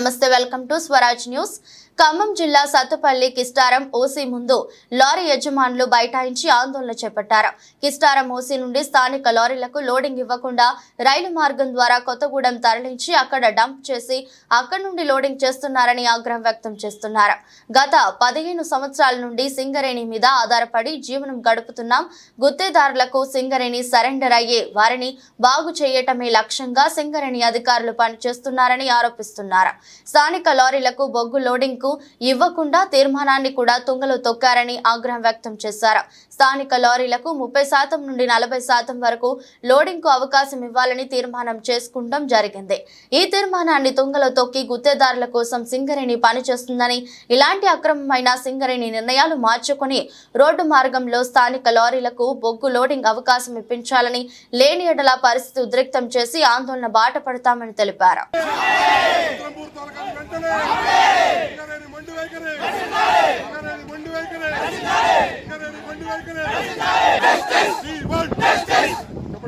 నమస్తే, welcome to Swaraj news. Khammam జిల్లా Sathupalli Kistaram OC ముందు లారీ యజమానులు బైఠాయించి ఆందోళన చేపట్టారు. కిస్టారం ఓసీ నుండి స్థానిక లారీలకు లోడింగ్ ఇవ్వకుండా రైలు మార్గం ద్వారా కొత్తగూడెం తరలించి అక్కడ డంప్ చేసి అక్కడి నుండి లోడింగ్ చేస్తున్నారని ఆగ్రహం వ్యక్తం చేస్తున్నారు. గత 15 సంవత్సరాల నుండి సింగరేణి మీద ఆధారపడి జీవనం గడుపుతున్నాం. గుత్తేదారులకు సింగరేణి సరెండర్ అయ్యే వారిని బాగు చేయటమే లక్ష్యంగా సింగరేణి అధికారులు పనిచేస్తున్నారని ఆరోపిస్తున్నారు. స్థానిక లారీలకు బొగ్గు లోడింగ్ కు ఇవ్వకుండా తీర్మానాన్ని కూడా తుంగలో తొక్కారని ఆగ్రహం వ్యక్తం చేశారు. స్థానిక లారీలకు 30% నుండి 40% వరకు లోడింగ్ కు అవకాశం ఇవ్వాలని తీర్మానం చేసుకుంటాం జరిగింది. ఈ తీర్మానాన్ని తుంగలో తొక్కి గుత్తేదారుల కోసం సింగరేణి పనిచేస్తుందని, ఇలాంటి అక్రమమైన సింగరేణి నిర్ణయాలు మార్చుకుని రోడ్డు మార్గంలో స్థానిక లారీలకు బొగ్గు లోడింగ్ అవకాశం ఇప్పించాలని, లేని ఎడల పరిస్థితి ఉద్రిక్తం చేసి ఆందోళన బాట పడతామని తెలిపారు.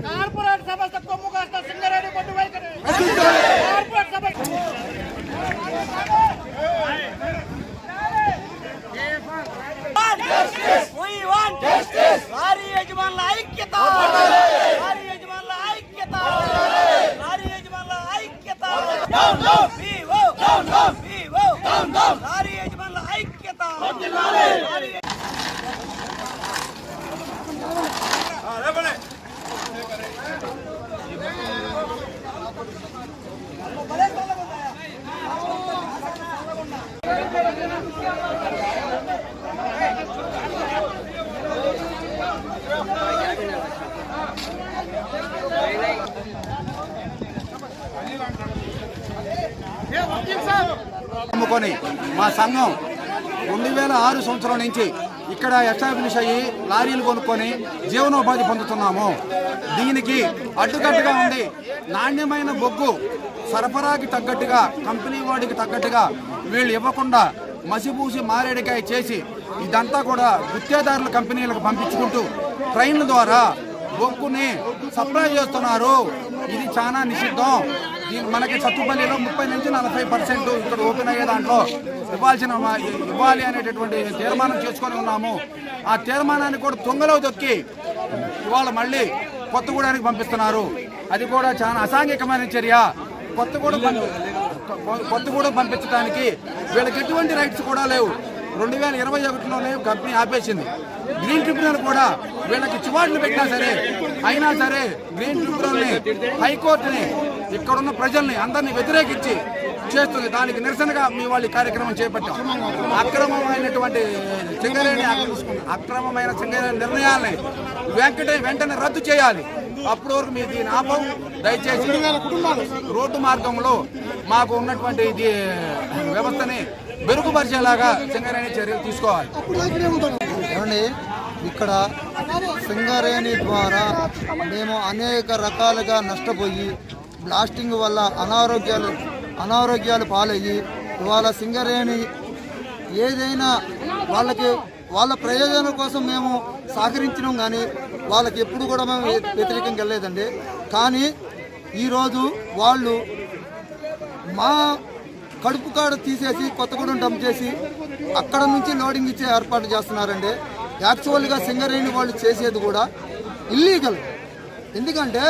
కార్పొరేట్ సంస్థ కొమ్ము కాస్త సింగరేణి బొడ్డు వైఖరి కార్పొరేట్ సంస్థ We want justice. లారీ యజమానుల ఐక్యత, లారీ యజమానుల ఐక్యత, లారీ యజమానుల ఐక్యత. Down down we wo down down we wo down down lorry యజమానుల ఐక్యత. అమ్ముకొని మా సంఘం 2006 సంవత్సరం నుంచి ఇక్కడ ఎస్టాబ్లిష్ అయ్యి లారీలు కొనుక్కొని జీవనోపాధి పొందుతున్నాము. దీనికి అడ్డుకట్టుగా ఉండి నాణ్యమైన బొగ్గు సరఫరాకి తగ్గట్టుగా, కంపెనీ వాడికి తగ్గట్టుగా వీళ్ళు ఇవ్వకుండా మసిపూసి మారేడికాయ చేసి ఇదంతా కూడా గుత్తేదారుల కంపెనీలకు పంపించుకుంటూ ట్రైన్ల ద్వారా బొగ్గుని సప్లై చేస్తున్నారు. ఇది చాలా నిషిద్ధం. మనకి సత్తుపల్లిలో 30 నుంచి 40% ఇక్కడ ఓపెన్ అయ్యే దాంట్లో ఇవ్వాలి అనేటటువంటి తీర్మానం చేసుకొని ఉన్నాము. ఆ తీర్మానాన్ని కూడా తుంగలో దొక్కి ఇవాళ మళ్ళీ కొత్తగూడానికి పంపిస్తున్నారు. అది కూడా చాలా అసాంఘికమైన చర్య. కొత్తగూడెం పంపించడానికి వీళ్ళకి ఎటువంటి రైట్స్ కూడా లేవు. 2021లోనే కంపెనీ ఆపేసింది. గ్రీన్ ట్రిబ్యునల్ కూడా వీళ్ళకి చివాట్లు పెట్టినా సరే, అయినా సరే గ్రీన్ ట్రిబ్యునల్ని, హైకోర్టుని, ఇక్కడున్న ప్రజల్ని అందరినీ వ్యతిరేకించి చేస్తుంది. దానికి నిరసనగా మీ వాళ్ళు కార్యక్రమం చేపట్టాం. అక్రమమైన సింగరేణి నిర్ణయాల్ని వెంటనే రద్దు చేయాలి. అప్పటి వరకు మీరు దీని ఆపం. దయచేసి రోడ్డు మార్గంలో మాకు ఉన్నటువంటి వ్యవస్థని మెరుగుపరిచేలాగా సింగరేణి చర్యలు తీసుకోవాలి. ఇక్కడ సింగరేణి ద్వారా మేము అనేక రకాలుగా నష్టపోయి బ్లాస్టింగ్ వల్ల అనారోగ్యాలు పాలయ్యి ఇవాళ సింగరేణి ఏదైనా వాళ్ళ ప్రయోజనం కోసం మేము సహకరించినాం, కానీ వాళ్ళకి ఎప్పుడు కూడా మేము వ్యతిరేకంగా వెళ్ళలేదండి. కానీ ఈరోజు వాళ్ళు మా కడుపు కాడ తీసేసి కొత్తగూడెం డంప్ చేసి అక్కడ నుంచి లోడింగ్ ఇచ్చే ఏర్పాటు చేస్తున్నారండి. యాక్చువల్గా సింగరేణి వాళ్ళు చేసేది కూడా ఇల్లీగల్. ఎందుకంటే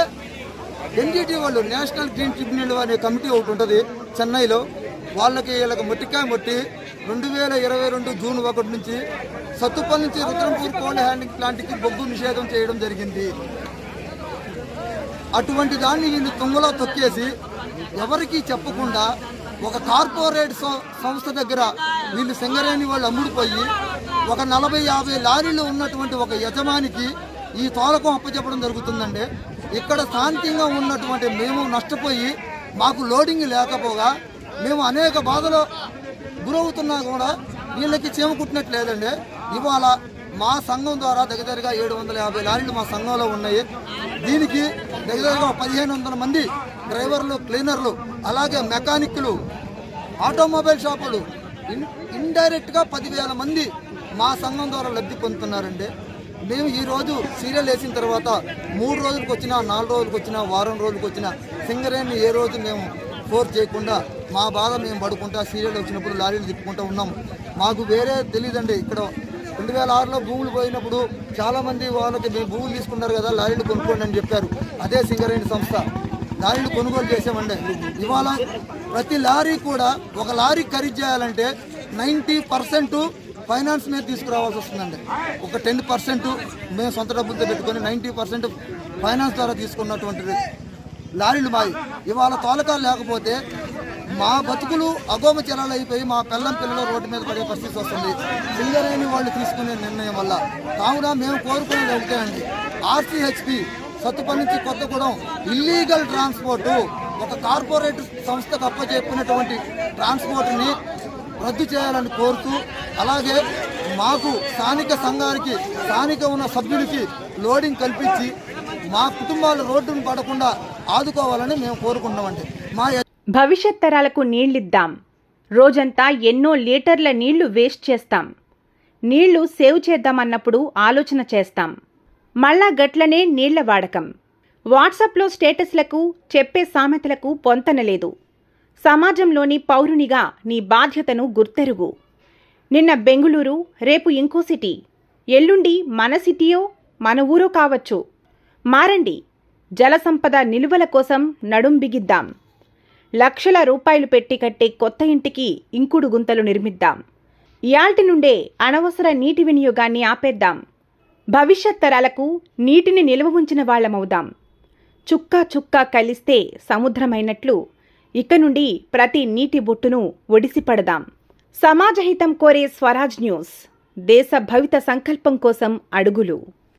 ఎన్జిటి వాళ్ళు, నేషనల్ గ్రీన్ ట్రిబ్యునల్ అనే కమిటీ ఒకటి ఉంటుంది చెన్నైలో, వీళ్ళకి మొట్టికాయ మొట్టి 2022 జూన్ 1 నుంచి సత్తుపల్లి నుంచి రుద్రంపూర్ కోల్డ్ హ్యాండింగ్ ప్లాంట్కి బొగ్గు నిషేధం చేయడం జరిగింది. అటువంటి దాన్ని వీళ్ళు తుంగలో తొక్కేసి ఎవరికీ చెప్పకుండా ఒక కార్పొరేట్ సంస్థ దగ్గర వీళ్ళు సింగరేణి వాళ్ళు అమ్ముడుపోయి ఒక 40-50 లారీలు ఉన్నటువంటి ఒక యజమానికి ఈ తోలకం అప్పచెప్పడం జరుగుతుందండి. ఇక్కడ స్థానికంగా ఉన్నటువంటి మేము నష్టపోయి మాకు లోడింగ్ లేకపోగా మేము అనేక బాధలు గురవుతున్నా కూడా వీళ్ళకి చేమకుట్టినట్లేదండి. ఇవాళ మా సంఘం ద్వారా దగ్గరగా 750 లారీలు మా సంఘంలో ఉన్నాయి. దీనికి దగ్గరగా 1500 మంది డ్రైవర్లు, క్లీనర్లు, అలాగే మెకానిక్లు, ఆటోమొబైల్ షాపులు, ఇండైరెక్ట్గా 10,000 మంది మా సంఘం ద్వారా లబ్ధి పొందుతున్నారండి. మేము ఈరోజు సీరియల్ వేసిన తర్వాత 3 రోజులకు వచ్చినా, 4 రోజులకు వచ్చినా, వారం రోజులకు వచ్చినా సింగరేణి ఏ రోజు మేము ఫోర్స్ చేయకుండా మా బాధ మేము పడుకుంటా సీరియల్ వచ్చినప్పుడు లారీలు తిప్పుకుంటూ ఉన్నాం. మాకు వేరే తెలియదండి. ఇక్కడ 2006లో భూములు పోయినప్పుడు చాలామంది వాళ్ళకి మేము భూములు తీసుకున్నారు కదా, లారీలు కొనుక్కోండి అని చెప్పారు. అదే సింగరేణి సంస్థ లారీలు కొనుగోలు చేసామండి. ఇవాళ ప్రతి లారీ కూడా ఒక లారీ ఖరీదు చేయాలంటే 90% ఫైనాన్స్ మీద తీసుకురావాల్సి వస్తుందండి. ఒక 10% మేము సొంత డబ్బులతో పెట్టుకొని 90% ఫైనాన్స్ ద్వారా తీసుకున్నటువంటి లారీలు మావి. ఇవాళ తోలకాలు లేకపోతే మా బతుకులు అగోమచరాలు అయిపోయి మా పిల్లలు రోడ్డు మీద పడే పరిస్థితి వస్తుంది సింగరేణి వాళ్ళు తీసుకునే నిర్ణయం వల్ల. కావున మేము కోరుకునేది ఒకటే అండి, ఆర్సీహెచ్పి సత్తుపల్లి నుంచి కొత్తగూడెం ఇల్లీగల్ ట్రాన్స్పోర్టు ఒక కార్పొరేట్ సంస్థకు అప్పచెప్పినటువంటి ట్రాన్స్పోర్ట్ని రద్దు చేయాలని కోరుతూ, అలాగే మాకు స్థానిక సంఘానికి స్థానిక ఉన్న సభ్యులకి లోడింగ్ కల్పించి మా కుటుంబాలు రోడ్డును పడకుండా ఆదుకోవాలని మేము కోరుకుంటున్నామండి. మా భవిష్యత్ తరాలకు నీళ్ళిద్దాం. రోజంతా ఎన్నో లీటర్ల నీళ్లు వేస్ట్ చేస్తాం. నీళ్లు సేవ్ చేద్దామన్నప్పుడు ఆలోచన చేస్తాం. మళ్ళా గట్లనే నీళ్ల వాడకం. వాట్సాప్లో స్టేటస్లకు చెప్పే సామెతలకు పొంతనలేదు. సమాజంలోని పౌరునిగా నీ బాధ్యతను గుర్తెరుగు. నిన్న బెంగుళూరు, రేపు ఇంకో సిటీ, ఎల్లుండి మన సిటీయో మన ఊరో కావచ్చు. మారండి. జలసంపద నిలువల కోసం నడుం బిగిద్దాం. లక్షల రూపాయలు పెట్టి కట్టే కొత్త ఇంటికి ఇంకుడు గుంతలు నిర్మిద్దాం. ఇయాల్టి నుండే అనవసర నీటి వినియోగాన్ని ఆపేద్దాం. భవిష్యత్ తరాలకు నీటిని నిల్వ ఉంచిన వాళ్లమవుదాం. చుక్క చుక్క కలిస్తే సముద్రమైనట్లు ఇక నుండి ప్రతి నీటి బొట్టును ఒడిసిపడదాం. సమాజహితం కోరే స్వరాజ్ న్యూస్. దేశ భవిత సంకల్పం కోసం అడుగులు.